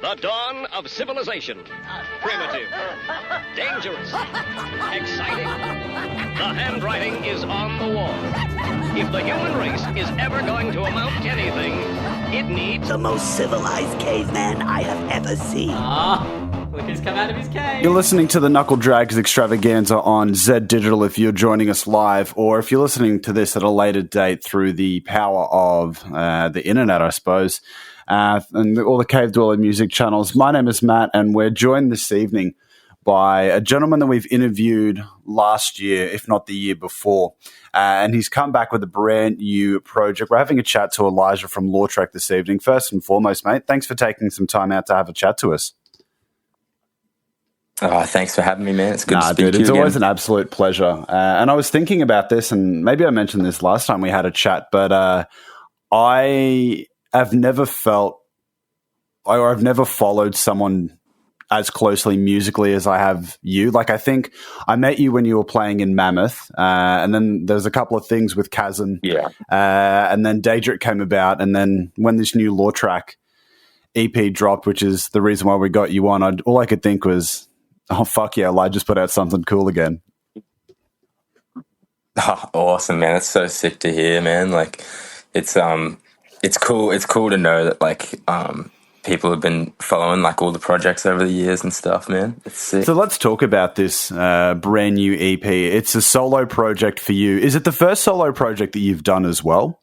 The dawn of civilization. Primitive. Dangerous. Exciting. The handwriting is on the wall. If the human race is ever going to amount to anything, it needs the most civilized caveman I have ever seen. Look who's come out of his cave. You're listening to the Knuckle Drags Extravaganza on Z Digital if you're joining us live, or if you're listening to this at a later date through the power of the internet, I suppose, and all the Cave Dweller music channels. My name is Matt, and we're joined this evening by a gentleman that we've interviewed last year, if not the year before. And he's come back with a brand new project. We're having a chat to Elijah from Lautrec this evening. First and foremost, mate, thanks for taking some time out to have a chat to us. Thanks for having me, man. It's good to speak dude, to you it's again. always an absolute pleasure. And I was thinking about this, and maybe I mentioned this last time we had a chat, but I have never felt, or I've never followed someone as closely musically as I have you. Like, I think I met you when you were playing in Mammoth, and then there's a couple of things with Chasm, and then Daedric came about, and then when this new Lautrec EP dropped, which is the reason why we got you on, all I could think was, oh, fuck yeah, Elijah just put out something cool again. Oh, awesome, man. It's so sick to hear, man. Like, it's cool. It's cool to know that, like, people have been following, like, all the projects over the years and stuff, man. It's sick. So let's talk about this brand new EP. It's a solo project for you. Is it the first solo project that you've done as well?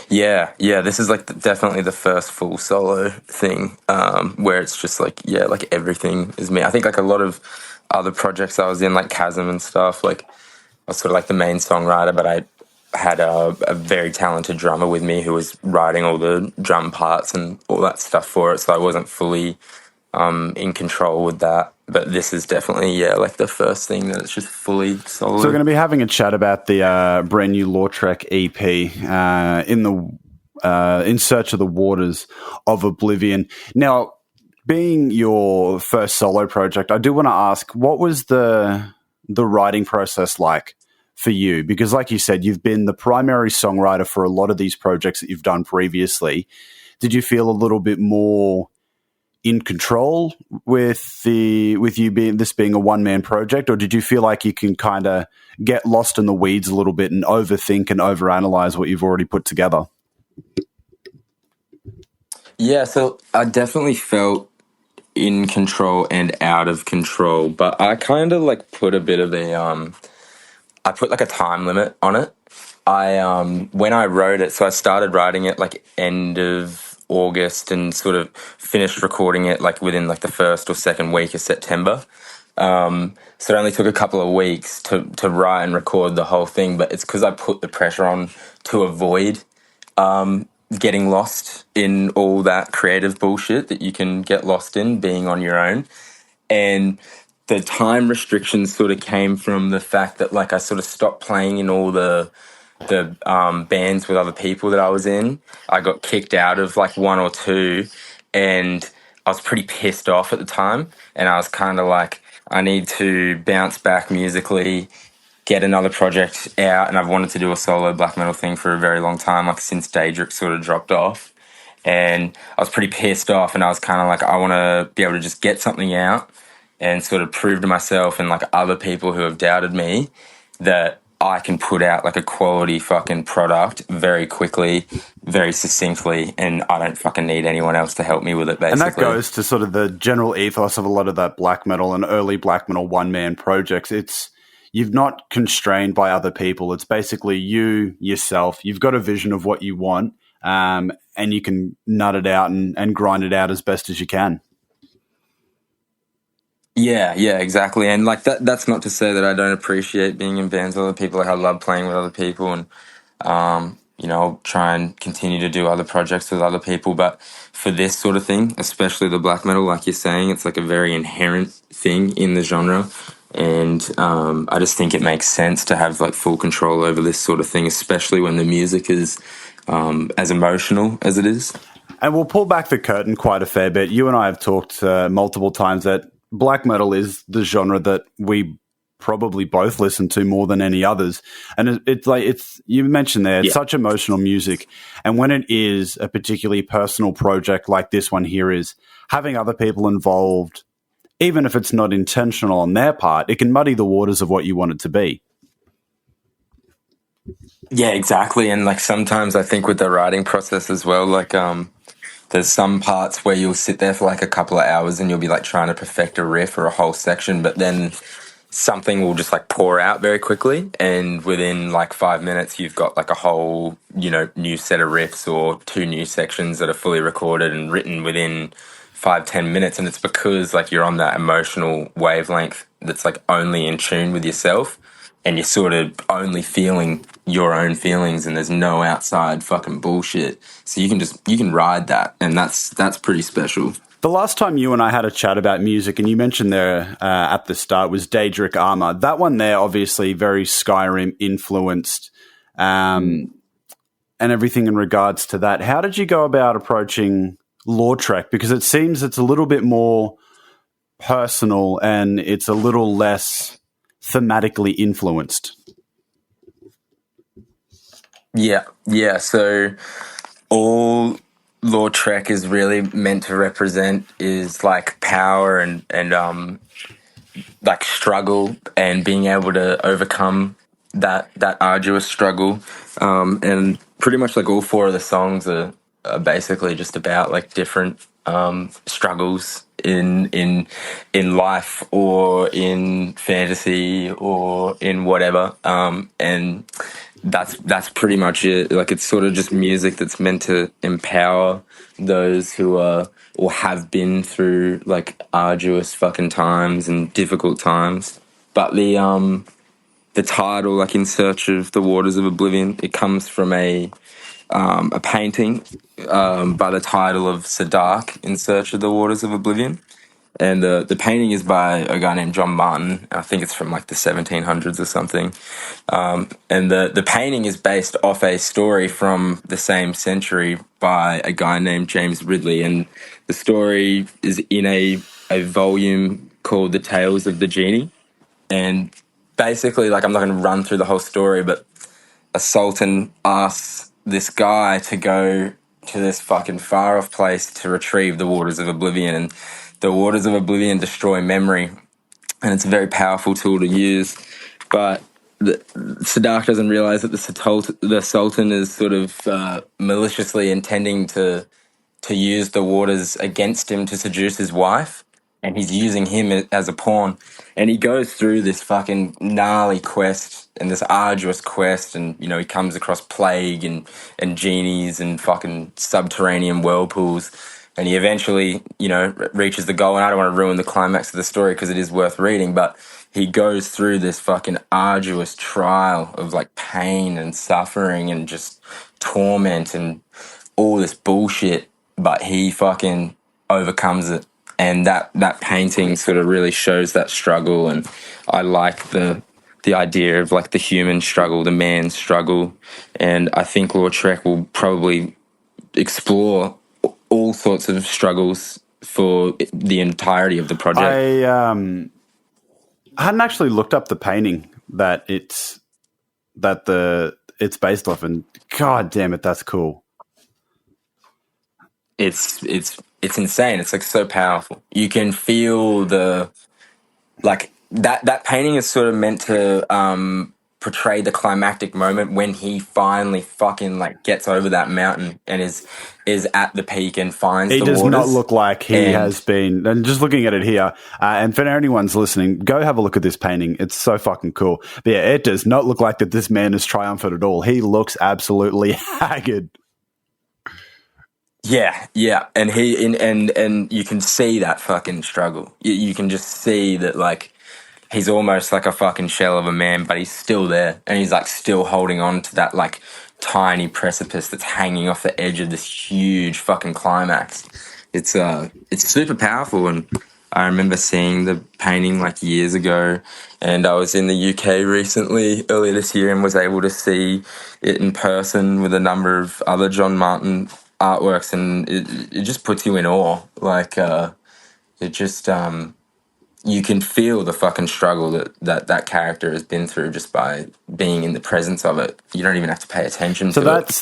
Yeah. This is like definitely the first full solo thing, where it's just like, like everything is me. I think like a lot of other projects I was in, like Chasm and stuff, like I was sort of like the main songwriter, but I had a very talented drummer with me who was writing all the drum parts and all that stuff for it. So I wasn't fully in control with that. But this is definitely, like the first thing that it's just fully solo. So we're going to be having a chat about the brand new Lautrec EP in Search of the Waters of Oblivion. Now, being your first solo project, I do want to ask, what was the writing process like for you? Because like you said, you've been the primary songwriter for a lot of these projects that you've done previously. Did you feel a little bit more in control with you being a one-man project, or did you feel like you can kind of get lost in the weeds a little bit and overthink and overanalyze what you've already put together? Yeah, so I definitely felt in control and out of control, but I kind of like put a bit of I put like a time limit on it. When I wrote it, so I started writing it like end of August and sort of finished recording it like within like the first or second week of September. So it only took a couple of weeks to write and record the whole thing, but it's because I put the pressure on to avoid getting lost in all that creative bullshit that you can get lost in being on your own. And the time restrictions sort of came from the fact that like I sort of stopped playing in all the bands with other people that I was in. I got kicked out of like one or two, and I was pretty pissed off at the time, and I was kind of like, I need to bounce back musically, get another project out, and I've wanted to do a solo black metal thing for a very long time, like since Daedric sort of dropped off, and I was pretty pissed off, and I was kind of like, I want to be able to just get something out and sort of prove to myself and like other people who have doubted me that I can put out like a quality fucking product very quickly, very succinctly, and I don't fucking need anyone else to help me with it, basically. And that goes to sort of the general ethos of a lot of that black metal and early black metal one-man projects. You've not constrained by other people. It's basically you, yourself. You've got a vision of what you want, and you can nut it out and grind it out as best as you can. Yeah, exactly. And like that's not to say that I don't appreciate being in bands with other people. Like I love playing with other people, and I'll try and continue to do other projects with other people. But for this sort of thing, especially the black metal, like you're saying, it's like a very inherent thing in the genre. And I just think it makes sense to have like full control over this sort of thing, especially when the music is as emotional as it is. And we'll pull back the curtain quite a fair bit. You and I have talked multiple times that black metal is the genre that we probably both listen to more than any others. And it's you mentioned there, it's such emotional music. And when it is a particularly personal project like this one here is, having other people involved, even if it's not intentional on their part, it can muddy the waters of what you want it to be. Yeah, exactly. And like sometimes I think with the writing process as well, like there's some parts where you'll sit there for like a couple of hours and you'll be like trying to perfect a riff or a whole section, but then something will just like pour out very quickly, and within like 5 minutes you've got like a whole, you know, new set of riffs or two new sections that are fully recorded and written within 5-10 minutes. And it's because like you're on that emotional wavelength that's like only in tune with yourself, and you're sort of only feeling your own feelings, and there's no outside fucking bullshit. So you can ride that, and that's pretty special. The last time you and I had a chat about music, and you mentioned there at the start, was Daedric Armor. That one there, obviously very Skyrim influenced, and everything in regards to that. How did you go about approaching Lautrec? Because it seems it's a little bit more personal and it's a little less thematically influenced. Yeah. So all Lautrec is really meant to represent is like power and like struggle and being able to overcome that arduous struggle. And pretty much like all four of the songs are basically just about like different struggles in life or in fantasy or in whatever. And that's pretty much it. Like it's sort of just music that's meant to empower those who are or have been through like arduous fucking times and difficult times. But the title, like In Search of the Waters of Oblivion, it comes from a painting by the title of Sadark, In Search of the Waters of Oblivion. And the painting is by a guy named John Martin. I think it's from like the 1700s or something. And the painting is based off a story from the same century by a guy named James Ridley. And the story is in a volume called The Tales of the Genie. And basically, like, I'm not going to run through the whole story, but a sultan asks this guy to go to this fucking far off place to retrieve the Waters of Oblivion. And the Waters of Oblivion destroy memory, and it's a very powerful tool to use. But Sadark doesn't realize that the Sultan is sort of maliciously intending to use the waters against him to seduce his wife, and he's using him as a pawn. And he goes through this fucking gnarly quest and this arduous quest, and you know, he comes across plague and genies and fucking subterranean whirlpools, and he eventually, you know, reaches the goal. And I don't want to ruin the climax of the story because it is worth reading, but he goes through this fucking arduous trial of like pain and suffering and just torment and all this bullshit, but he fucking overcomes it. And that painting sort of really shows that struggle. And I like the idea of like the human struggle, the man's struggle. And I think Lautrec will probably explore all sorts of struggles for the entirety of the project. I hadn't actually looked up the painting that it's based off, and god damn it, that's cool. It's insane. It's like so powerful. You can feel the like that painting is sort of meant to portray the climactic moment when he finally fucking like gets over that mountain and is at the peak and finds the waters. He does not look like he has been. And just looking at it here, and for anyone's listening, go have a look at this painting. It's so fucking cool. But yeah, it does not look like that this man is triumphant at all. He looks absolutely haggard. Yeah, and and you can see that fucking struggle. You can just see that like he's almost like a fucking shell of a man, but he's still there, and he's like still holding on to that like tiny precipice that's hanging off the edge of this huge fucking climax. It's super powerful, and I remember seeing the painting like years ago, and I was in the UK recently, earlier this year, and was able to see it in person with a number of other John Martin artworks, and it just puts you in awe. Like it just you can feel the fucking struggle that character has been through just by being in the presence of it. You don't even have to pay attention So to it. that's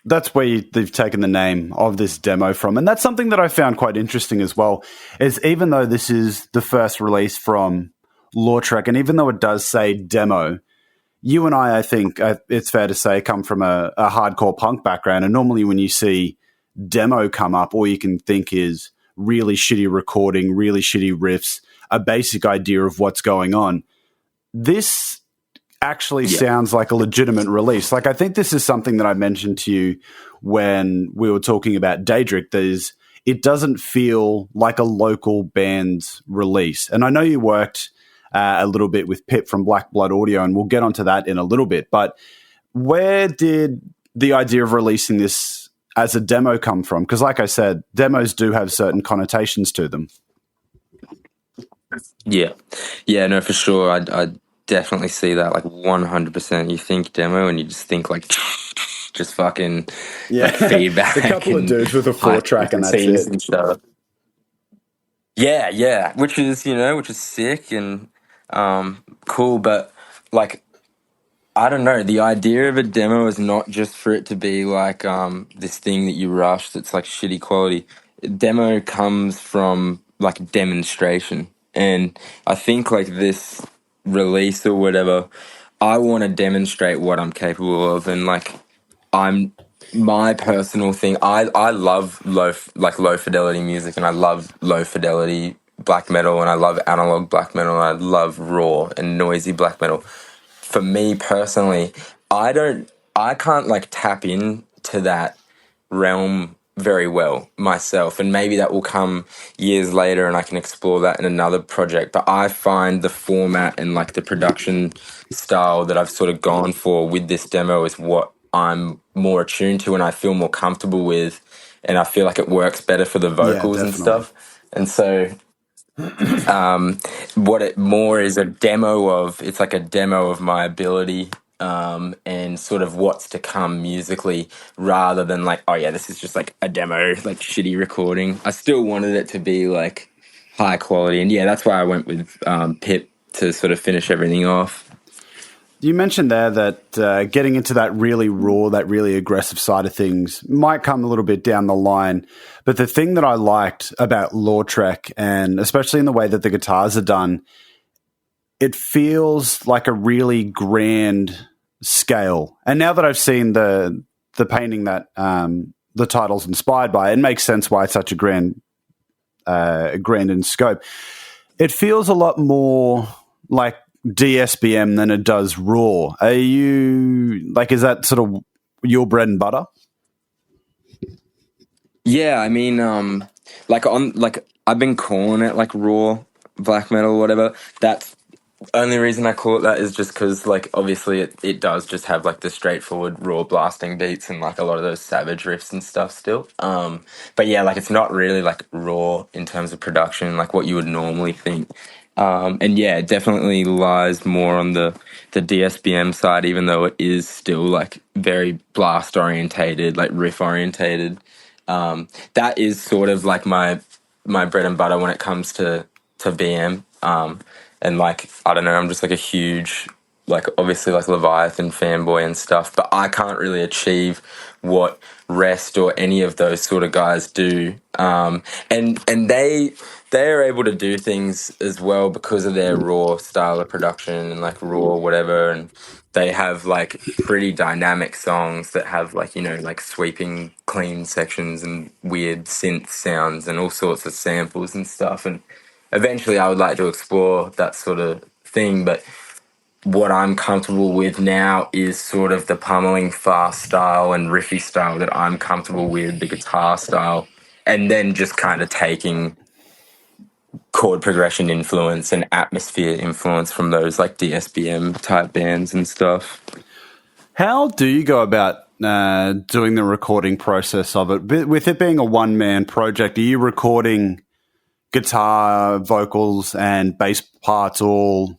that's where they've taken the name of this demo from. And that's something that I found quite interesting as well, is even though this is the first release from Lautrec, and even though it does say demo, you and I think it's fair to say, come from a hardcore punk background. And normally when you see demo come up, all you can think is really shitty recording, really shitty riffs, a basic idea of what's going on. This actually sounds like a legitimate release. Like, I think this is something that I mentioned to you when we were talking about Daedric. It doesn't feel like a local band's release. And I know you worked a little bit with Pip from Black Blood Audio, and we'll get onto that in a little bit. But where did the idea of releasing this as a demo come from? Because like I said, demos do have certain connotations to them. Yeah, no, for sure. I definitely see that, like 100%. You think demo and you just think like just fucking like feedback. A couple of dudes with a 4-track and that's it. And stuff. Yeah, which is sick and cool, but like, I don't know, the idea of a demo is not just for it to be like this thing that you rush that's like shitty quality. Demo comes from like demonstration, and I think like this release or whatever, I want to demonstrate what I'm capable of, and like my personal thing, I love low fidelity music, and I love low fidelity black metal, and I love analog black metal, and I love raw and noisy black metal. For me personally, I can't like tap into that realm very well myself, and maybe that will come years later and I can explore that in another project. But I find the format and like the production style that I've sort of gone for with this demo is what I'm more attuned to and I feel more comfortable with, and I feel like it works better for the vocals and stuff. And so what it more is a demo of, it's like a demo of my ability and sort of what's to come musically, rather than like, oh yeah, this is just like a demo, like shitty recording. I still wanted it to be like high quality, and yeah, that's why I went with Pip to sort of finish everything off. You mentioned there that getting into that really raw, that really aggressive side of things might come a little bit down the line. But the thing that I liked about Lautrec, and especially in the way that the guitars are done, it feels like a really grand scale. And now that I've seen the painting that the title's inspired by, it makes sense why it's such a grand in scope. It feels a lot more like DSBM than it does raw. Are you like, is that sort of your bread and butter? Yeah, I mean, I've been calling it like raw black metal or whatever. That's only reason I call it that is just because, like, obviously it does just have like the straightforward raw blasting beats and like a lot of those savage riffs and stuff still. But yeah, like it's not really like raw in terms of production, like what you would normally think. And yeah, it definitely lies more on the DSBM side, even though it is still like very blast orientated, like riff orientated. That is sort of like my bread and butter when it comes to BM. And like, I don't know, I'm just like a huge, like obviously like Leviathan fanboy and stuff, but I can't really achieve what Rest or any of those sort of guys do. And they are able to do things as well because of their raw style of production and like raw whatever, and they have like pretty dynamic songs that have like, you know, like sweeping clean sections and weird synth sounds and all sorts of samples and stuff. And eventually I would like to explore that sort of thing, but what I'm comfortable with now is sort of the pummeling fast style and riffy style that I'm comfortable with, the guitar style, and then just kind of taking chord progression influence and atmosphere influence from those like DSBM type bands and stuff. How do you go about doing the recording process of it? With it being a one-man project, are you recording guitar, vocals, and bass parts all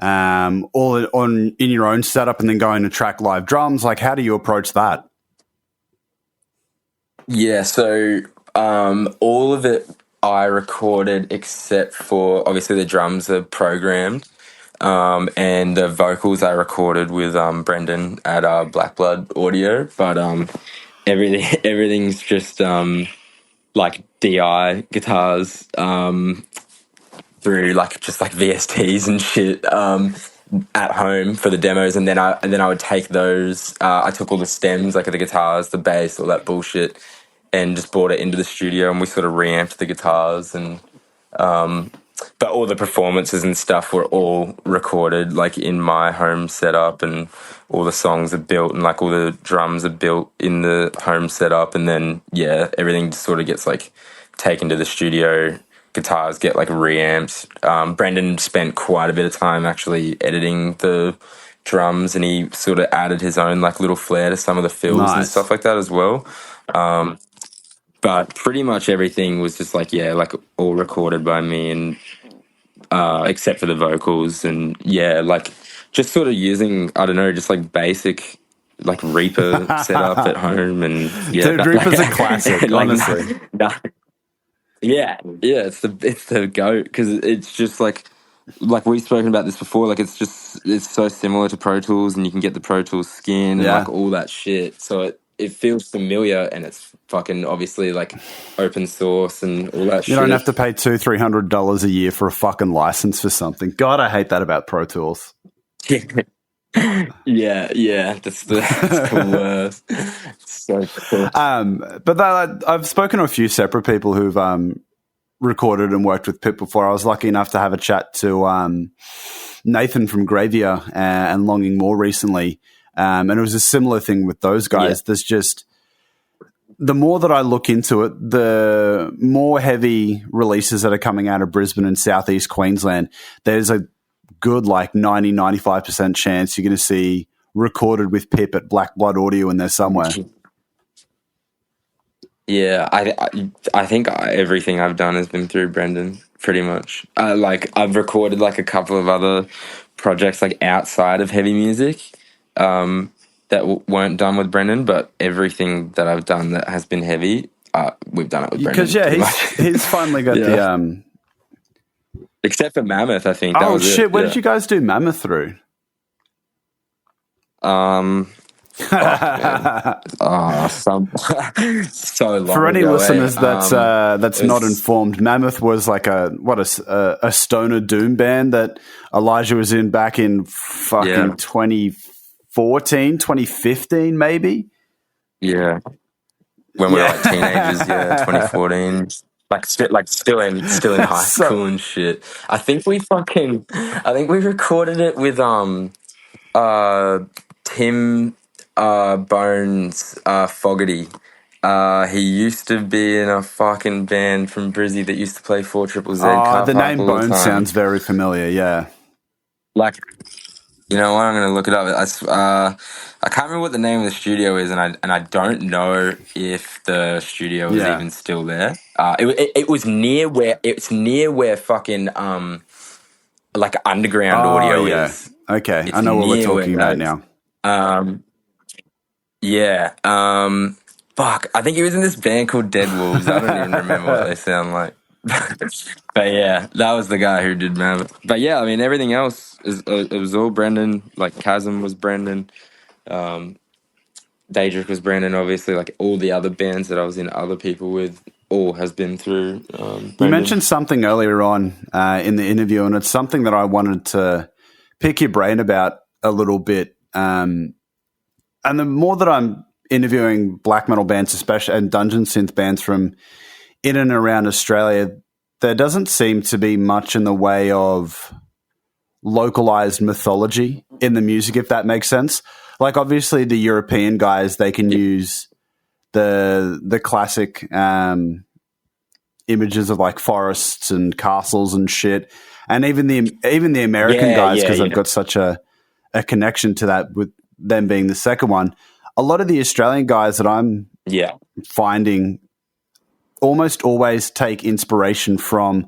on in your own setup and then going to track live drums? Like, how do you approach that? Yeah, so all of it I recorded, except for obviously the drums are programmed, and the vocals I recorded with Brendan at Black Blood Audio, but everything's just like DI guitars through like just like VSTs and shit at home for the demos, and then I would take those. I took all the stems, like the guitars, the bass, all that bullshit, and just brought it into the studio, and we sort of reamped the guitars and. But all the performances and stuff were all recorded like in my home setup, and all the songs are built, and like all the drums are built in the home setup, and then yeah, everything just sort of gets like taken to the studio. Guitars get like reamped. Brendan spent quite a bit of time actually editing the drums, and he sort of added his own like little flair to some of the fills and stuff like that as well. But pretty much everything was just like, yeah, like all recorded by me, and except for the vocals, and yeah, like just sort of using, I don't know, just like basic like Reaper setup at home, and yeah, Dude, Reaper's a classic, like, honestly. Yeah, it's the goat, because it's just like we've spoken about this before. Like it's so similar to Pro Tools, and you can get the Pro Tools skin and like all that shit. So it feels familiar, and it's fucking obviously like open source and all that shit. You don't have to pay $200-$300 a year for a fucking license for something. God, I hate that about Pro Tools. Yeah, that's the worst. So cool. But I've spoken to a few separate people who've recorded and worked with Pip before. I was lucky enough to have a chat to Nathan from Gravia and Longing more recently. And it was a similar thing with those guys. Yeah. There's just, the more that I look into it, the more heavy releases that are coming out of Brisbane and Southeast Queensland. There's a good like 90-95% chance you're going to see recorded with Pip at Black Blood Audio in there somewhere. Yeah, I think everything I've done has been through Brendan, pretty much. Like I've recorded like a couple of other projects like outside of heavy music that weren't done with Brendan, but everything that I've done that has been heavy, we've done it with Brendan. Because he's finally got the except for Mammoth, I think. Oh shit! Where did you guys do Mammoth through? So long. For any ago, listeners that's not informed, Mammoth was like a stoner doom band that Elijah was in back in fucking 2014, 2015 maybe. Yeah, when we were like teenagers, 2014. Like still in high school and shit. I think we recorded it with Tim Bones Fogarty. He used to be in a fucking band from Brizzy that used to play 4ZZZ. The name Bones sounds very familiar. Yeah, like, you know what? I'm gonna look it up. I can't remember what the name of the studio is, and I don't know if the studio is even still there. It was near where fucking like underground audio is. Okay, I know what we're talking about now. Fuck, I think he was in this band called Dead Wolves. I don't even remember what they sound like. But yeah, that was the guy who did Mammoth. But yeah, I mean, everything else it was all Brendan. Like Chasm was Brendan. Daedric was Brendan, obviously. Like all the other bands that I was in, other people with, all has been through Brendan. You mentioned something earlier on in the interview, and it's something that I wanted to pick your brain about a little bit. And the more that I'm interviewing black metal bands, especially, and dungeon synth bands from in and around Australia, there doesn't seem to be much in the way of localized mythology in the music, if that makes sense. Like, obviously, the European guys, they can use the classic images of like forests and castles and shit, and even the American guys, because I've got such a connection to that with them being the second one. A lot of the Australian guys that I'm finding almost always take inspiration from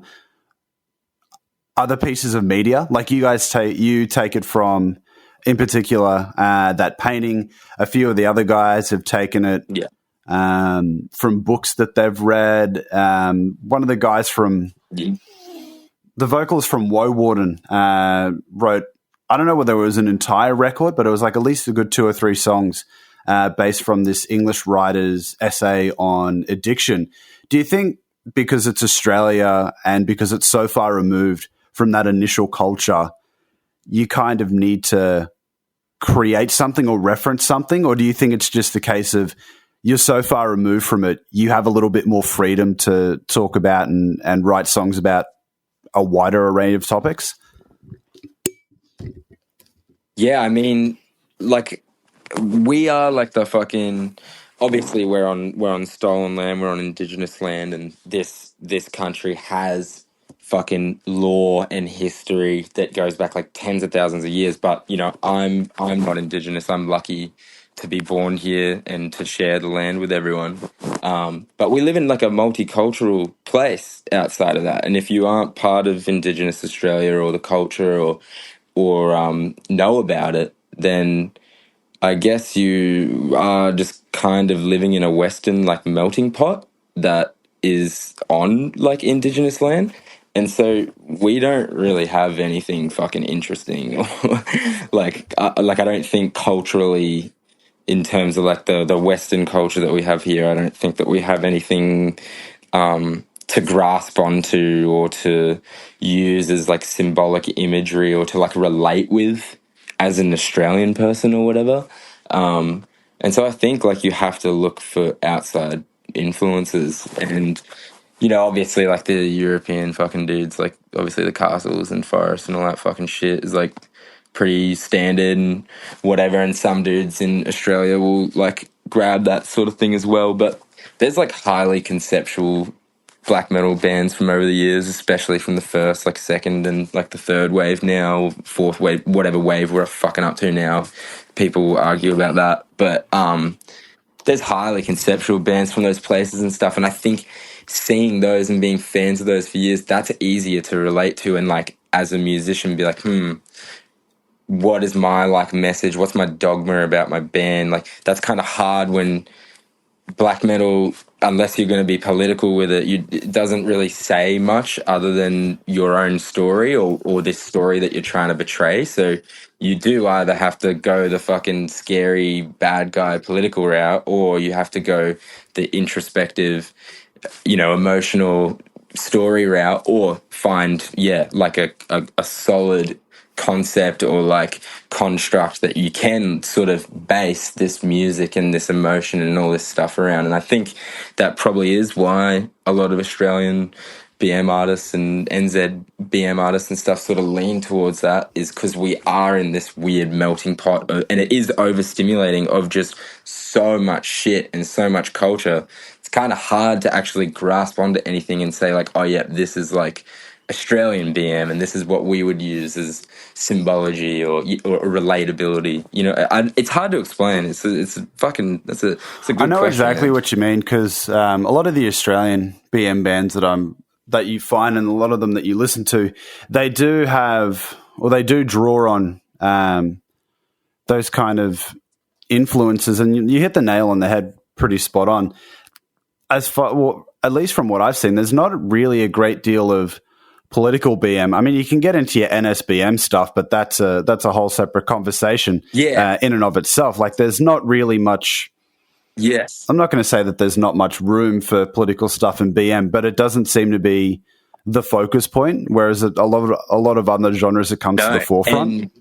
other pieces of media. Like you guys take it from, in particular, that painting. A few of the other guys have taken it from books that they've read. One of the guys from the vocalist from Wowarden wrote, I don't know whether it was an entire record, but it was like at least a good 2 or 3 songs based from this English writer's essay on addiction. Do you think because it's Australia and because it's so far removed from that initial culture, you kind of need to create something or reference something? Or do you think it's just a case of you're so far removed from it, you have a little bit more freedom to talk about and write songs about a wider array of topics? Yeah, I mean, like, we are like the fucking. Obviously, we're on stolen land, we're on indigenous land, and this country has fucking law and history that goes back like tens of thousands of years. But you know, I'm not indigenous. I'm lucky to be born here and to share the land with everyone. But we live in like a multicultural place outside of that, and if you aren't part of Indigenous Australia or the culture or know about it, then I guess you are just kind of living in a Western like melting pot that is on like Indigenous land. And so we don't really have anything fucking interesting or like I don't think culturally in terms of like the Western culture that we have here, I don't think that we have anything to grasp onto or to use as like symbolic imagery or to like relate with as an Australian person or whatever. And so I think like you have to look for outside influences and, you know, obviously like the European fucking dudes, like obviously the castles and forests and all that fucking shit is like pretty standard and whatever. And some dudes in Australia will like grab that sort of thing as well. But there's like highly conceptual black metal bands from over the years, especially from the first, like second and like the third wave now, fourth wave, whatever wave we're fucking up to now. People will argue about that. But there's highly conceptual bands from those places and stuff. And I think seeing those and being fans of those for years, that's easier to relate to. And like as a musician, be like, what is my like message? What's my dogma about my band? Like that's kind of hard when black metal, unless you're going to be political with it, it doesn't really say much other than your own story or this story that you're trying to portray. So you do either have to go the fucking scary bad guy political route, or you have to go the introspective, you know, emotional story route, or find like a solid concept or like construct that you can sort of base this music and this emotion and all this stuff around. And I think that probably is why a lot of Australian BM artists and NZ BM artists and stuff sort of lean towards that, is because we are in this weird melting pot and it is overstimulating of just so much shit and so much culture. It's kind of hard to actually grasp onto anything and say like, oh yeah, this is like Australian BM and this is what we would use as symbology or relatability. You know, it's hard to explain. It's a good I know question, exactly man. what you mean, because a lot of the Australian BM bands that you find and a lot of them that you listen to, they do have, or they do draw on those kind of influences, and you hit the nail on the head pretty spot on. As far, well, at least from what I've seen, there's not really a great deal of political BM. I mean, you can get into your NSBM stuff, but that's a whole separate conversation in and of itself. Like, there's not really much. Yes, I'm not going to say that there's not much room for political stuff in BM, but it doesn't seem to be the focus point. Whereas a lot of other genres, it comes to the forefront.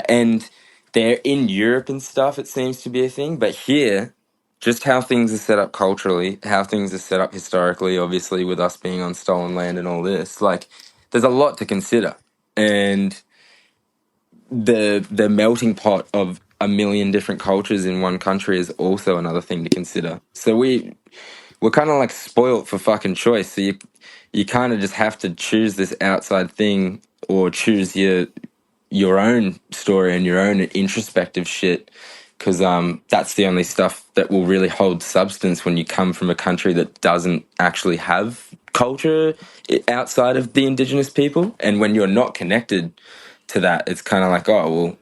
And they're in Europe and stuff. It seems to be a thing, but here, just how things are set up culturally, how things are set up historically, obviously with us being on stolen land and all this, like there's a lot to consider. And the melting pot of a million different cultures in one country is also another thing to consider. So we're kind of like spoilt for fucking choice. So you kind of just have to choose this outside thing or choose your own story and your own introspective shit, because that's the only stuff that will really hold substance when you come from a country that doesn't actually have culture outside of the Indigenous people. And when you're not connected to that, it's kind of like, oh, well,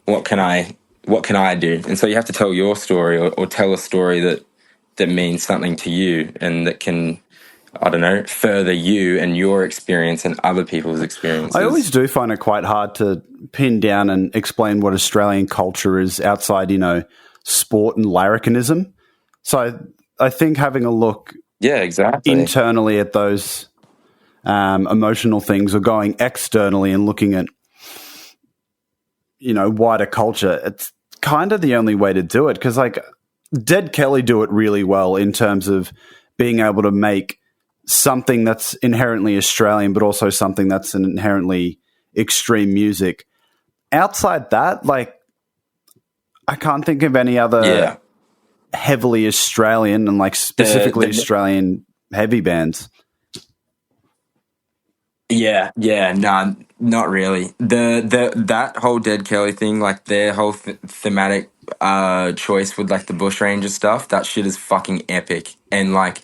what can I what can I do? And so you have to tell your story, or tell a story that means something to you and that can, I don't know, further you and your experience and other people's experiences. I always do find it quite hard to pin down and explain what Australian culture is outside, sport and larrikinism. So I think having a look exactly internally at those emotional things, or going externally and looking at, wider culture, it's kind of the only way to do it. Because like Dead Kelly do it really well in terms of being able to make something that's inherently Australian, but also something that's an inherently extreme music. Outside that, like, I can't think of any other heavily Australian and like specifically Australian heavy bands. No, not really. That whole Dead Kelly thing, like their whole thematic choice with like the Bushranger stuff, that shit is fucking epic. And like,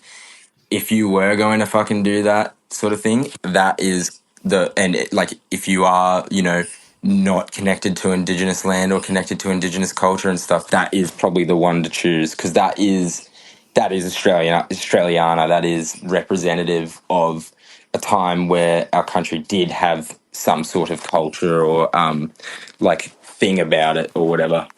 if you were going to fucking do that sort of thing, that is like, if you are, not connected to Indigenous land or connected to Indigenous culture and stuff, that is probably the one to choose, because that is Australiana. That is representative of a time where our country did have some sort of culture or like thing about it or whatever.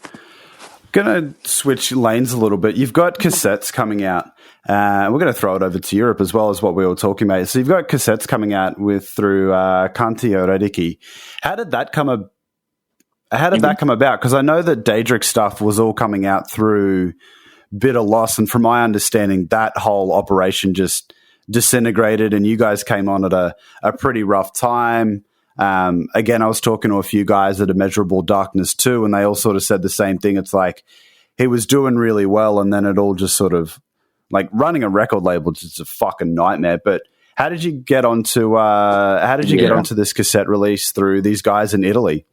Going to switch lanes a little bit. You've got cassettes coming out. We're going to throw it over to Europe as well as what we were talking about. So you've got cassettes coming out through connotations. How did that come about? Because I know that Daedric stuff was all coming out through Bitter Loss, and from my understanding, that whole operation just disintegrated, and you guys came on at a pretty rough time. Again, I was talking to a few guys at Immeasurable Darkness too, and they all sort of said the same thing. It's like he was doing really well, and then it all just sort of, like, running a record label is just a fucking nightmare. But how did you get onto get onto this cassette release through these guys in Italy?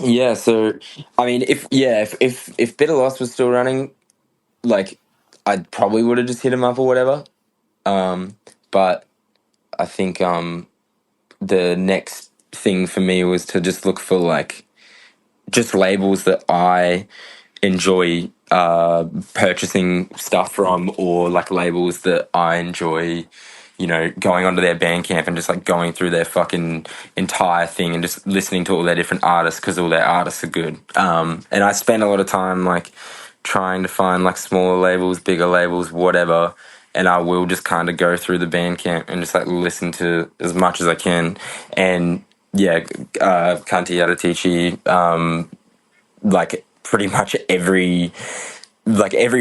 Yeah, so I mean, if Bitter Loss was still running, like, I probably would have just hit him up or whatever. But I think the next thing for me was to just look for like just labels that I enjoy purchasing stuff from, or like labels that I enjoy, going onto their Bandcamp and just like going through their fucking entire thing and just listening to all their different artists, because all their artists are good. And I spend a lot of time like trying to find like smaller labels, bigger labels, whatever. And I will just kind of go through the Bandcamp and just like listen to as much as I can. And Kanti Adatici, like pretty much every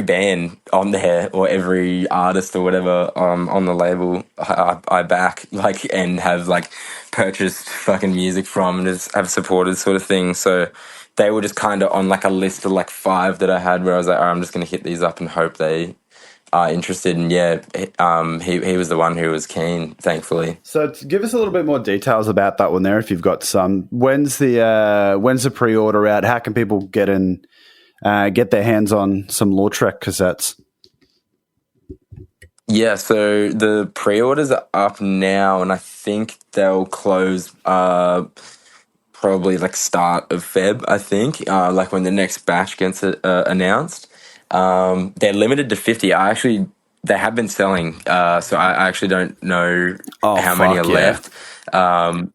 band on there, or every artist or whatever on the label, I back, like, and have like purchased fucking music from and just have supported, sort of thing. So they were just kind of on like a list of like 5 that I had, where I was like, all right, I'm just going to hit these up and hope they are interested. And he was the one who was keen, thankfully. So give us a little bit more details about that one there, if you've got some. When's the pre-order out? How can people get their hands on some Lautrec cassettes? Yeah, so the pre-orders are up now, and I think they'll close probably like start of Feb, I think, like when the next batch gets announced. They're limited to 50. They have been selling, so I actually don't know how many are left. But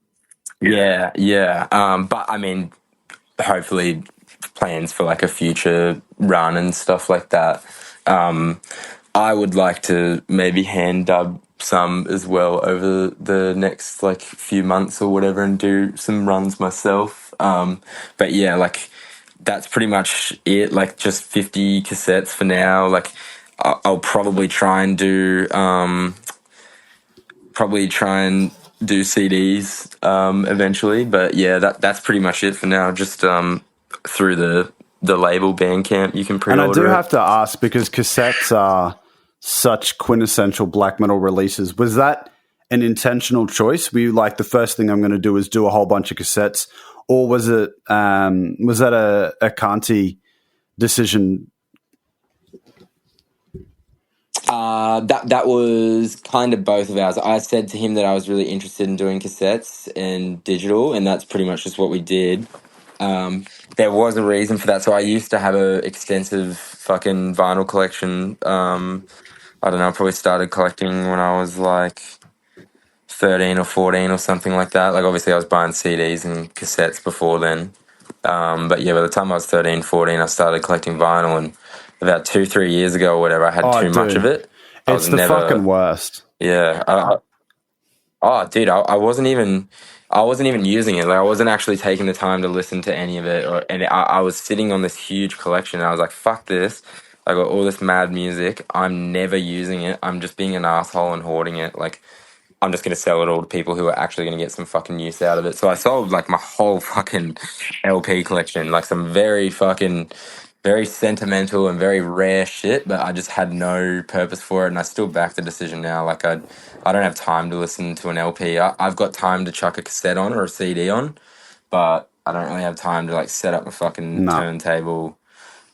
I mean, hopefully plans for like a future run and stuff like that. I would like to maybe hand dub some as well over the next like few months or whatever, and do some runs myself. But yeah, like that's pretty much it. Like just 50 cassettes for now. Like I'll probably try and do CDs eventually. But yeah, that's pretty much it for now. Just through the label Bandcamp, you can pre-order. And I do have to ask, because cassettes are such quintessential black metal releases, was that an intentional choice? Were you like, the first thing I'm going to do is do a whole bunch of cassettes, or was it was that a Kanti decision? That was kind of both of ours. I said to him that I was really interested in doing cassettes and digital, and that's pretty much just what we did. There was a reason for that. So I used to have a extensive fucking vinyl collection. I don't know, I probably started collecting when I was like 13 or 14 or something like that. Like, obviously, I was buying CDs and cassettes before then. But yeah, by the time I was 13, 14, I started collecting vinyl. And about 2, 3 years ago or whatever, I had Oh, too much of dude. it. I It's was the fucking never, worst. yeah. Oh, dude, I wasn't even using it. Like, I wasn't actually taking the time to listen to any of it. And I was sitting on this huge collection. And I was like, fuck this. I got all this mad music. I'm never using it. I'm just being an asshole and hoarding it. Like, I'm just going to sell it all to people who are actually going to get some fucking use out of it. So I sold like my whole fucking LP collection, like some very sentimental and very rare shit, but I just had no purpose for it. And I still back the decision now. Like, I don't have time to listen to an LP. I've got time to chuck a cassette on or a CD on, but I don't really have time to like set up a fucking No. turntable.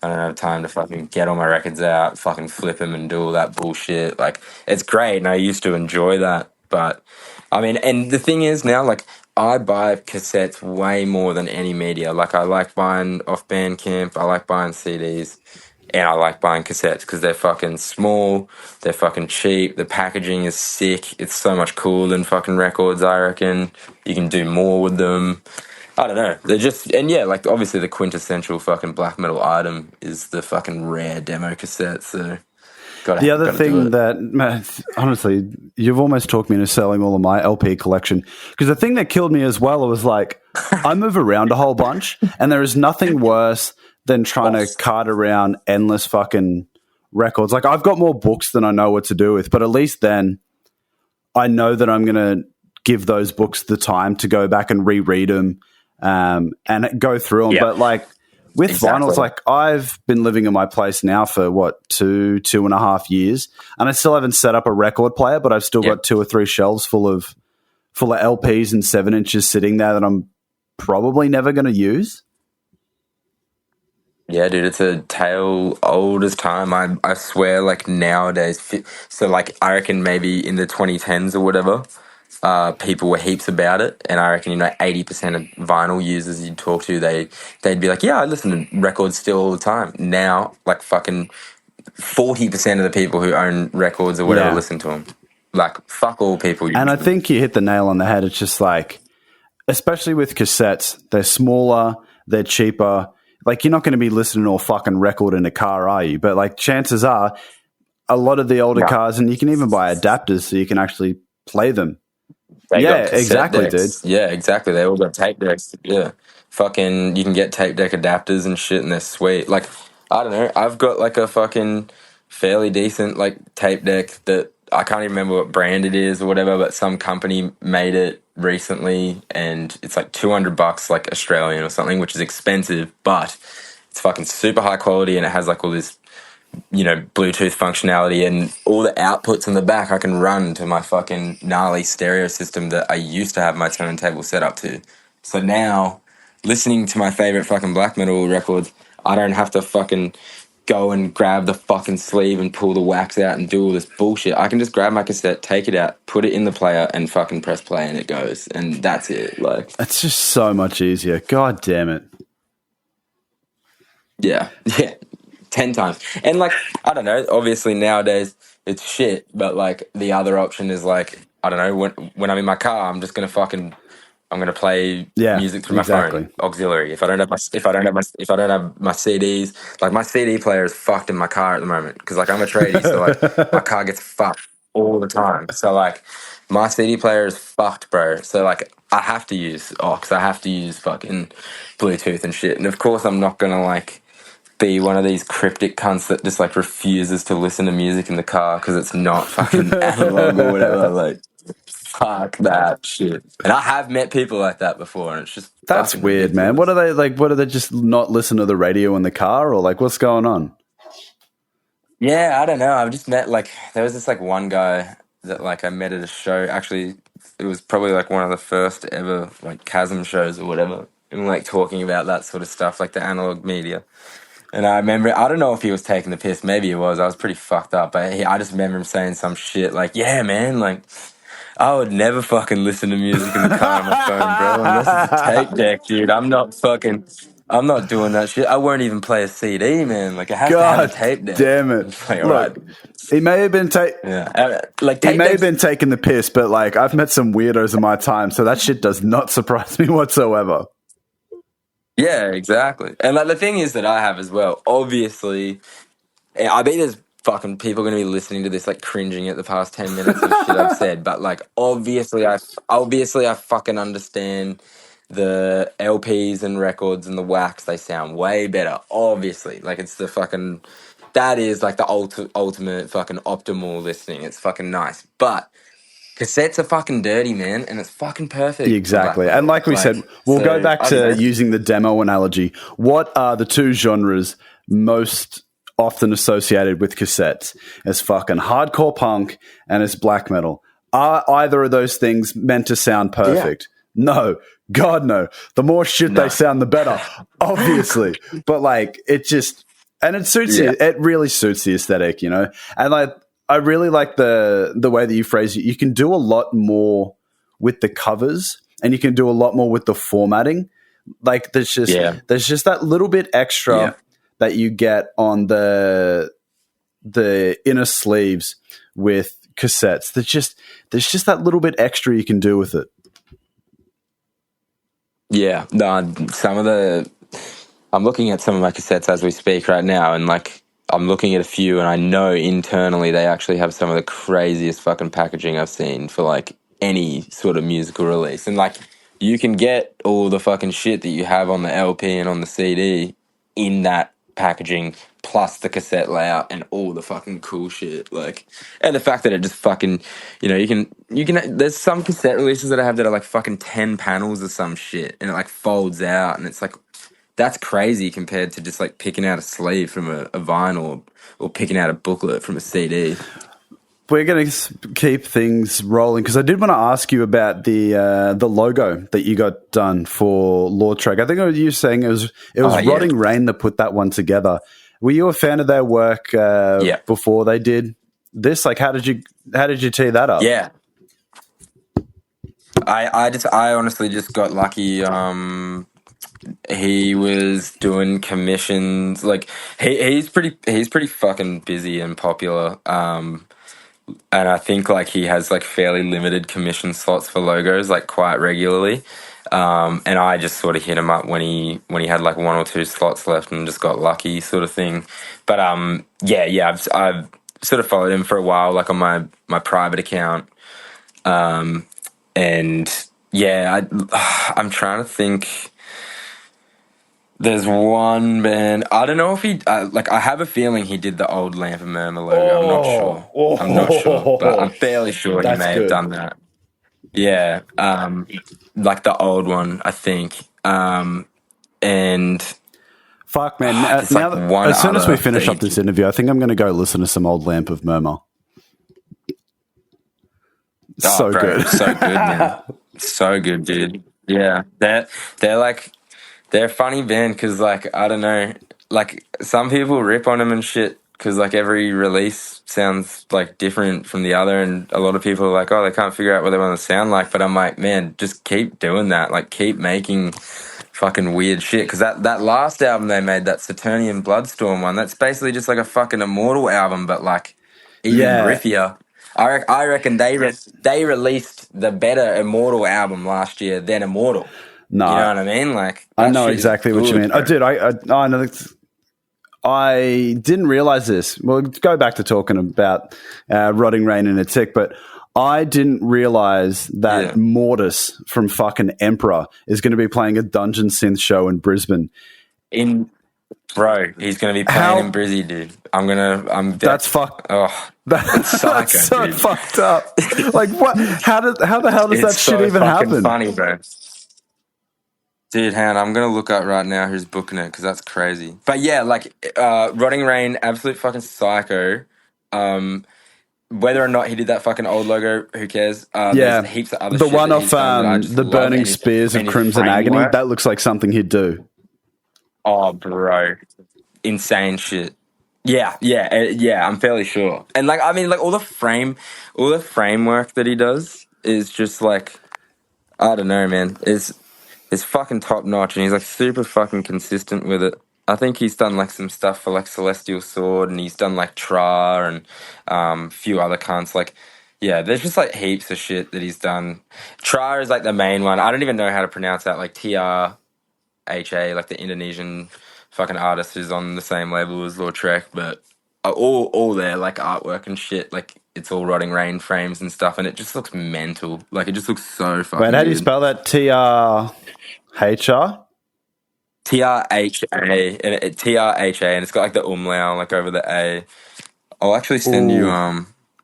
I don't have time to fucking get all my records out, fucking flip them and do all that bullshit. Like, it's great, and I used to enjoy that. But, I mean, and the thing is now, like, I buy cassettes way more than any media. Like, I like buying off Bandcamp, I like buying CDs, and I like buying cassettes because they're fucking small, they're fucking cheap, the packaging is sick. It's so much cooler than fucking records, I reckon. You can do more with them. I don't know. They're just, and yeah, like obviously the quintessential fucking black metal item is the fucking rare demo cassette. So The other gotta do thing it. that, man, honestly, you've almost talked me into selling all of my LP collection. Because the thing that killed me as well was like, I move around a whole bunch, and there is nothing worse than trying to cart around endless fucking records. Like, I've got more books than I know what to do with, but at least then I know that I'm going to give those books the time to go back and reread them and go through them. Yeah. But like with Exactly. vinyls, like I've been living in my place now for what, 2.5 years, and I still haven't set up a record player, but I've still got 2 or 3 shelves full of LPs and 7 inches sitting there that I'm probably never going to use. Yeah, dude, it's a tale old as time. I swear, like nowadays, so like I reckon maybe in the 2010s or whatever, people were heaps about it, and I reckon 80% of vinyl users you talk to, they'd be like, yeah, I listen to records still all the time. Now, like fucking 40% of the people who own records or whatever Yeah. listen to them. Like, fuck all people. And I think you hit the nail on the head. It's just like, especially with cassettes, they're smaller, they're cheaper. Like, you're not going to be listening to a fucking record in a car, are you? But like, chances are, a lot of the older cars, and you can even buy adapters so you can actually play them. They Yeah, got cassette exactly, decks. dude. Yeah, exactly. They all got tape decks. Yeah. Fucking, you can get tape deck adapters and shit, and they're sweet. Like, I don't know. I've got like a fucking fairly decent like tape deck that I can't even remember what brand it is or whatever, but some company made it recently, and it's like $200 like Australian or something, which is expensive, but it's fucking super high quality, and it has like all this Bluetooth functionality and all the outputs in the back I can run to my fucking gnarly stereo system that I used to have my turntable set up to. So now, listening to my favorite fucking black metal records, I don't have to fucking go and grab the fucking sleeve and pull the wax out and do all this bullshit. I can just grab my cassette, take it out, put it in the player, and fucking press play, and it goes. And that's it. Like, It's just so much easier. God damn it. yeah. 10 times. And like, I don't know, obviously nowadays it's shit, but like the other option is like, I don't know, when I'm in my car, I'm just gonna play music through my phone, auxiliary. If I don't have my CDs, like my CD player is fucked in my car at the moment because like I'm a tradie, so like my car gets fucked all the time. So like my CD player is fucked, bro. So like I have to use aux, I have to use fucking Bluetooth and shit. And of course I'm not gonna like be one of these cryptic cunts that just like refuses to listen to music in the car because it's not fucking analog or whatever. Like, fuck that shit. And I have met people like that before, and it's just That's fucking weird, man. ridiculous. What are they like? What are they just not listen to the radio in the car, or like what's going on? Yeah, I don't know. I've just met like there was this like one guy that like I met at a show. Actually, it was probably like one of the first ever like Chasm shows or whatever, and like talking about that sort of stuff, like the analog media. And I remember, I don't know if he was taking the piss. Maybe he was. I was pretty fucked up. But I just remember him saying some shit like, yeah, man, like, I would never fucking listen to music in the car on my phone, bro, unless it's a tape deck, dude. I'm not doing that shit. I won't even play a CD, man. Like, it has to have a God tape deck. damn it! It's like, all right. Look, he may have been Yeah. Like, he tape may have decks. been taking the piss, but like I've met some weirdos in my time, so that shit does not surprise me whatsoever. Yeah, exactly. And like the thing is that I have as well, obviously, I bet there's fucking people going to be listening to this like cringing at the past 10 minutes of shit I've said, but like obviously I fucking understand the LPs and records and the wax. They sound way better, obviously. Like it's the fucking, that is like the ultimate fucking optimal listening. It's fucking nice. But cassettes are fucking dirty, man, and it's fucking perfect. Exactly. For black And metal. like we said, we'll go back I don't to know. using the demo analogy. What are the two genres most often associated with cassettes? It's fucking hardcore punk and it's black metal. Are either of those things meant to sound perfect? No. God, no. The more shit they sound, the better, obviously. But like, it just, and it suits you. It really suits the aesthetic, you know? And like, I really like the way that you phrase it. You can do a lot more with the covers and you can do a lot more with the formatting. Like there's just that little bit extra that you get on the inner sleeves with cassettes. There's just that little bit extra you can do with it. Yeah, no, I'm looking at some of my cassettes as we speak right now, and like I'm looking at a few, and I know internally they actually have some of the craziest fucking packaging I've seen for like any sort of musical release. And like you can get all the fucking shit that you have on the LP and on the CD in that packaging, plus the cassette layout and all the fucking cool shit. Like, and the fact that it just fucking, you know, you can. There's some cassette releases that I have that are like fucking 10 panels or some shit, and it like folds out, and it's like, that's crazy compared to just like picking out a sleeve from a vinyl or picking out a booklet from a CD. We're going to keep things rolling because I did want to ask you about the logo that you got done for Lautrec. I think you were saying it was Rotting Rain that put that one together. Were you a fan of their work before they did this? Like, how did you tee that up? Yeah, I honestly just got lucky. He was doing commissions. Like he's pretty fucking busy and popular. And I think like he has like fairly limited commission slots for logos like quite regularly. And I just sort of hit him up when he had like one or two slots left and just got lucky sort of thing. But I've sort of followed him for a while, like on my private account. And yeah, I'm trying to think. There's one band. I don't know if he I have a feeling he did the old Lamp of Murmur logo. I'm not sure, but I'm fairly sure he may have done that. Yeah, like the old one, I think. And fuck, man. As soon as we finish up this interview, I think I'm going to go listen to some old Lamp of Murmur. So good, man. So good, dude. Yeah, they're a funny band because, like, I don't know, like, some people rip on them and shit because, like, every release sounds, like, different from the other, and a lot of people are like, oh, they can't figure out what they want to sound like, but I'm like, man, just keep doing that. Like, keep making fucking weird shit, because that last album they made, that Saturnian Bloodstorm one, that's basically just, like, a fucking Immortal album, but, like, even riffier. I reckon they released the better Immortal album last year than Immortal. No, you know what I mean? Like, I know exactly what you mean. I know. I didn't realize this. We'll go back to talking about Rotting Rain in a tick, but I didn't realize that Mortis from fucking Emperor is going to be playing a Dungeon Synth show in Brisbane. Bro, he's going to be playing in Brizzy, dude. That's fucked. Oh, that's psycho, so dude. fucked up. Like, what? How the hell does that shit even happen? It's funny, bro. Dude, hang on, I'm going to look up right now who's booking it, because that's crazy. But yeah, like, Rotting Rain, absolute fucking psycho. Whether or not he did that fucking old logo, who cares? There's heaps of other the shit one that off he's done that I just the love, Burning Spears of Crimson Agony, that looks like something he'd do. Oh, bro. Insane shit. Yeah, I'm fairly sure. And like, I mean, like all the framework that he does, is just like, I don't know, man. Is fucking top notch, and he's like super fucking consistent with it. I think he's done like some stuff for like Celestial Sword, and he's done like Tra and a few other cunts. Like, yeah, there's just like heaps of shit that he's done. Tra is like the main one. I don't even know how to pronounce that. Like TRHA, like the Indonesian fucking artist who's on the same label as Lautrec, but all their like artwork and shit, like it's all Rotting Rain frames and stuff, and it just looks mental. Like it just looks so fucking Wait, how do you good. spell that? TRHR? TRHA and TRHA, and it's got like the umlaut like over the A. I'll actually send you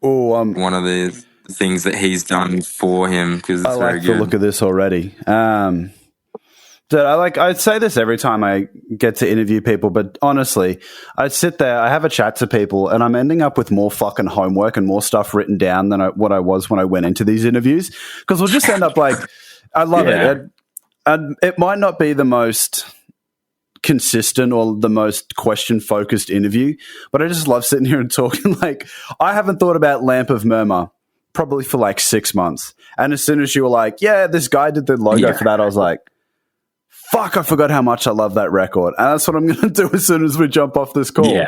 one of the things that he's done for him because it's I very like good. the look of this already. Dude, I'd say this every time I get to interview people, but honestly, I sit there, I have a chat to people, and I'm ending up with more fucking homework and more stuff written down than what I was when I went into these interviews. Because we'll just end up like, I love it. It might not be the most consistent or the most question focused interview, but I just love sitting here and talking. Like, I haven't thought about Lamp of Murmur probably for like 6 months, and as soon as you were like, yeah, this guy did the logo for that, I was like, fuck, I forgot how much I love that record. And that's what I'm going to do as soon as we jump off this call.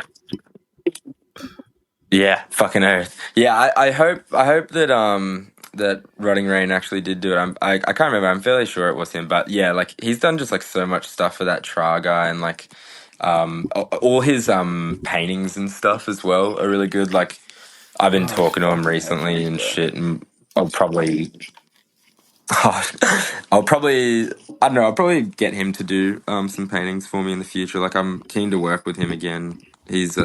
Yeah, fucking earth. Yeah, I hope that that Rotting Rain actually did do it. I can't remember. I'm fairly sure it was him, but yeah, like he's done just like so much stuff for that Tra guy, and like all his paintings and stuff as well are really good. Like I've been talking to him recently and shit, and I'll probably I don't know, I'll probably get him to do some paintings for me in the future. Like I'm keen to work with him again. He's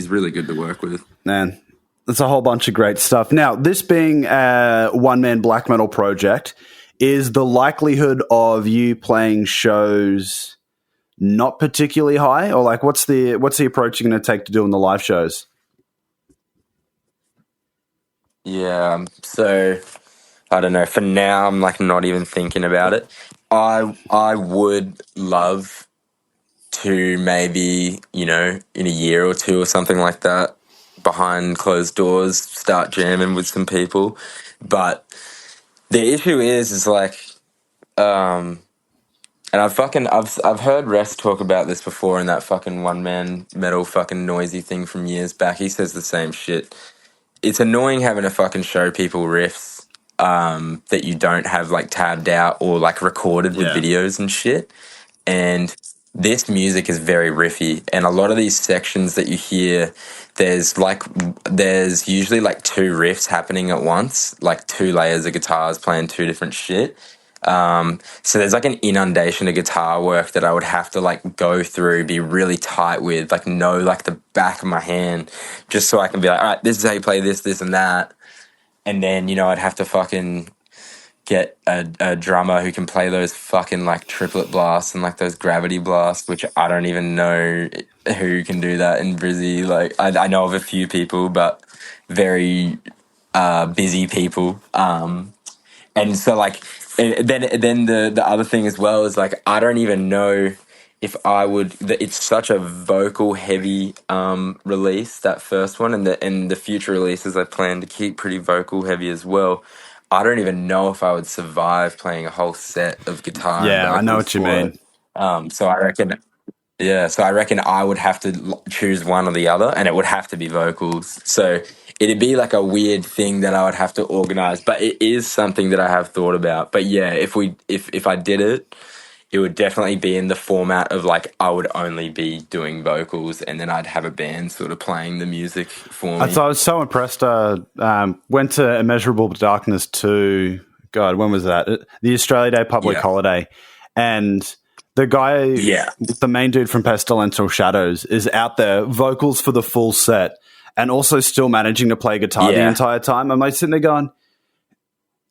really good to work with. Man, that's a whole bunch of great stuff. Now, this being a one-man black metal project, is the likelihood of you playing shows not particularly high? Or like what's the approach you're going to take to doing the live shows? Yeah, so I don't know. For now, I'm like not even thinking about it. I would love to maybe, you know, in a year or two or something like that, behind closed doors, start jamming with some people. But the issue is like, and I've heard Rest talk about this before in that fucking one man metal fucking noisy thing from years back. He says the same shit. It's annoying having to fucking show people riffs that you don't have like tabbed out or like recorded with videos and shit. And this music is very riffy, and a lot of these sections that you hear, there's usually like two riffs happening at once, like two layers of guitars playing two different shit. So there's like an inundation of guitar work that I would have to like go through, be really tight with, like know like the back of my hand, just so I can be like, all right, this is how you play this, this, and that. And then, you know, I'd have to fucking get a drummer who can play those fucking like triplet blasts and like those gravity blasts, which I don't even know who can do that in Brizzy. Like I know of a few people, but very busy people. And so like, and then the other thing as well is like, I don't even know if I would, it's such a vocal heavy release, that first one, and the future releases I plan to keep pretty vocal heavy as well. I don't even know if I would survive playing a whole set of guitar. Yeah, I know what you mean. So I reckon I would have to choose one or the other, and it would have to be vocals. So it'd be like a weird thing that I would have to organize, but it is something that I have thought about. But yeah, if I did it, it would definitely be in the format of like I would only be doing vocals, and then I'd have a band sort of playing the music for me. So I was so impressed. Went to Immeasurable Darkness 2. God, when was that? The Australia Day public holiday. And the guy, the main dude from Pestilential Shadows, is out there, vocals for the full set, and also still managing to play guitar the entire time. I'm like sitting there going,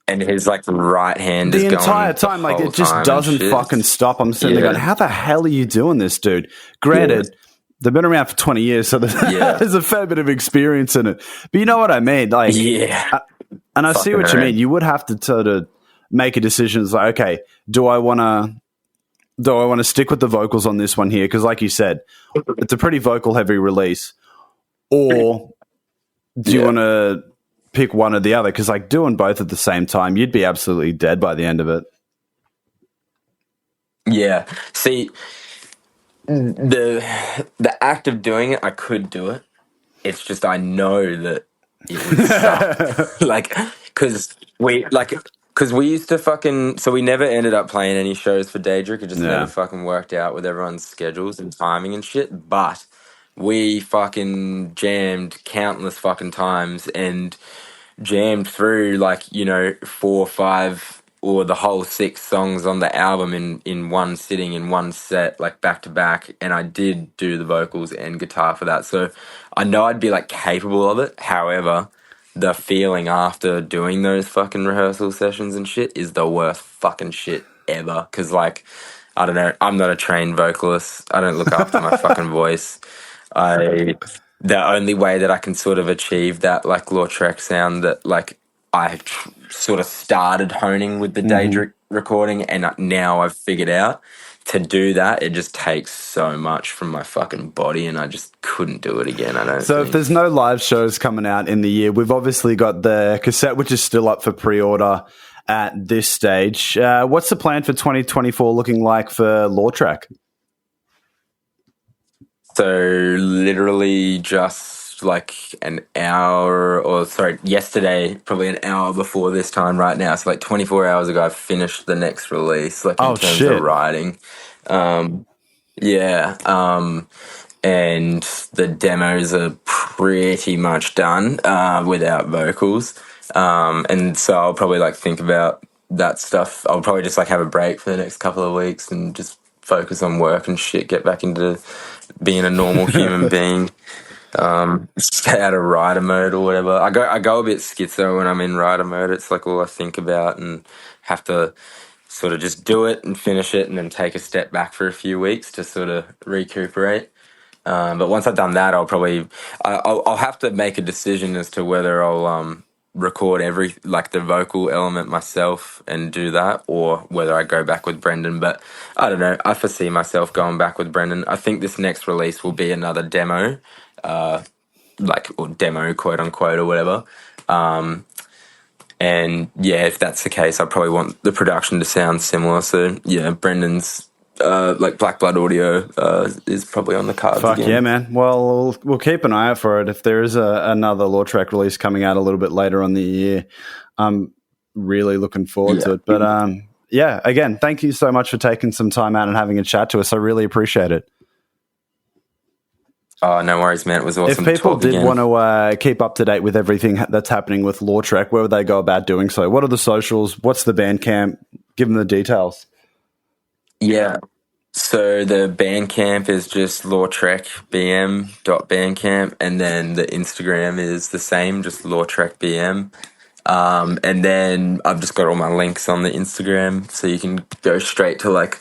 and his like right hand the is entire going time, like it just doesn't fucking stop. I'm sitting there going, how the hell are you doing this, dude? Granted, they've been around for 20 years, so there's a fair bit of experience in it. But you know what I mean? Like, and I see what you mean. You would have to sort of make a decision. It's like, okay, do I want to stick with the vocals on this one here? Because like you said, it's a pretty vocal heavy release. Or do you want to pick one or the other, because like doing both at the same time, you'd be absolutely dead by the end of it. Yeah. See, the act of doing it, I could do it. It's just I know that it would suck. Like, because we used to fucking, so we never ended up playing any shows for Daedric. It just never Yeah. fucking worked out with everyone's schedules and timing and shit. But we fucking jammed countless fucking times and jammed through like, you know, 4 or 5 or the whole 6 songs on the album in one sitting, in one set, like back to back. And I did do the vocals and guitar for that, so I know I'd be like capable of it. However, the feeling after doing those fucking rehearsal sessions and shit is the worst fucking shit ever, because like, I don't know, I'm not a trained vocalist, I don't look after my fucking voice. I The only way that I can sort of achieve that like Lautrec sound that like I sort of started honing with the Daedric recording, and now I've figured out to do that, it just takes so much from my fucking body, and I just couldn't do it again. I don't So think. if there's no live shows coming out in the year, we've obviously got the cassette, which is still up for pre-order at this stage. What's the plan for 2024 looking like for Lautrec? So literally just like an hour, or sorry, yesterday, probably an hour before this time right now. So like 24 hours ago, I finished the next release, like in Oh, terms shit. of writing. Yeah. And the demos are pretty much done without vocals. And so I'll probably like think about that stuff. I'll probably just like have a break for the next couple of weeks and just focus on work and shit, get back into being a normal human being. Stay out of writer mode or whatever. I go a bit schizo when I'm in writer mode. It's like all I think about, and have to sort of just do it and finish it and then take a step back for a few weeks to sort of recuperate. But once I've done that, I'll have to make a decision as to whether I'll record the vocal element myself and do that, or whether I go back with Brendan. But I don't know. I foresee myself going back with Brendan. I think this next release will be another demo, or demo quote unquote or whatever. And yeah, if that's the case, I probably want the production to sound similar. So yeah, Brendan's like Black Blood Audio is probably on the cards. Fuck again. yeah, man. Well, we'll keep an eye out for it. If there is another Lautrec release coming out a little bit later on the year, I'm really looking forward to it. But yeah, again, thank you so much for taking some time out and having a chat to us. I really appreciate it. Oh, no worries, man. It was awesome. If people did want to keep up to date with everything that's happening with Lautrec, where would they go about doing so? What are the socials? What's the Bandcamp? Give them the details. Yeah. So the Bandcamp is just lautrecbm.bandcamp, and then the Instagram is the same, just lautrecbm. And then I've just got all my links on the Instagram, so you can go straight to like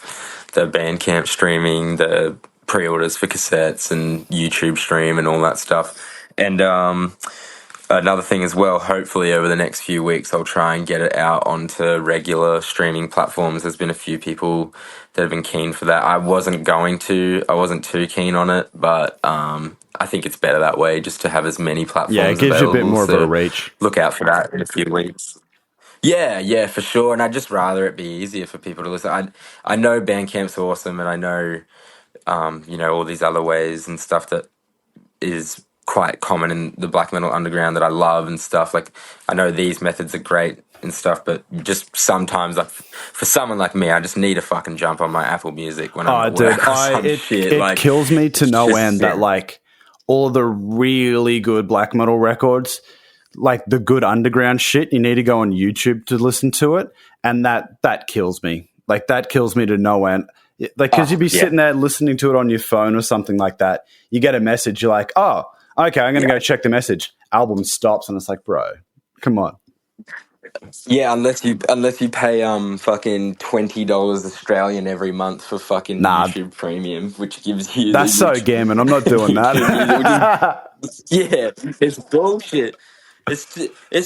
the Bandcamp streaming, the pre-orders for cassettes and YouTube stream and all that stuff. And another thing as well, hopefully over the next few weeks, I'll try and get it out onto regular streaming platforms. There's been a few people that have been keen for that. I wasn't too keen on it, but I think it's better that way, just to have as many platforms Yeah, it gives available. you a bit more of a reach. Look out for that in a few weeks. Yeah, for sure. And I'd just rather it be easier for people to listen. I know Bandcamp's awesome, and I know all these other ways and stuff that is quite common in the black metal underground that I love and stuff. Like, I know these methods are great and stuff, but just sometimes, like, for someone like me, I just need to fucking jump on my Apple Music when I'm at work or some shit. It kills me to no end that, like, all of the really good black metal records, like the good underground shit, you need to go on YouTube to listen to it, and that kills me. Like, that kills me to no end. Like, because you'd be sitting there listening to it on your phone or something like that. You get a message, you're like, oh, okay, I'm going to go check the message. Album stops, and it's like, bro, come on. Yeah, unless you pay fucking $20 Australian every month for fucking YouTube Premium, which gives you that's so gammon. I'm not doing that. Yeah, it's bullshit. It's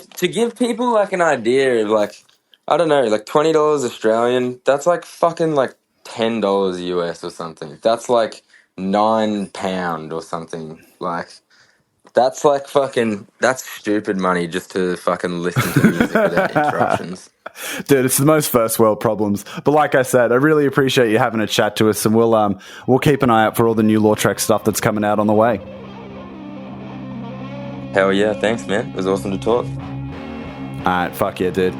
to give people like an idea of, like, I don't know, like $20 Australian. That's like fucking like $10 US or something. That's like £9 or something. Like, That's like fucking, that's stupid money just to fucking listen to music without interruptions. Dude, it's the most first world problems. But like I said, I really appreciate you having a chat to us, and we'll keep an eye out for all the new Lautrec stuff that's coming out on the way. Hell yeah, thanks, man. It was awesome to talk. All right, fuck yeah, dude.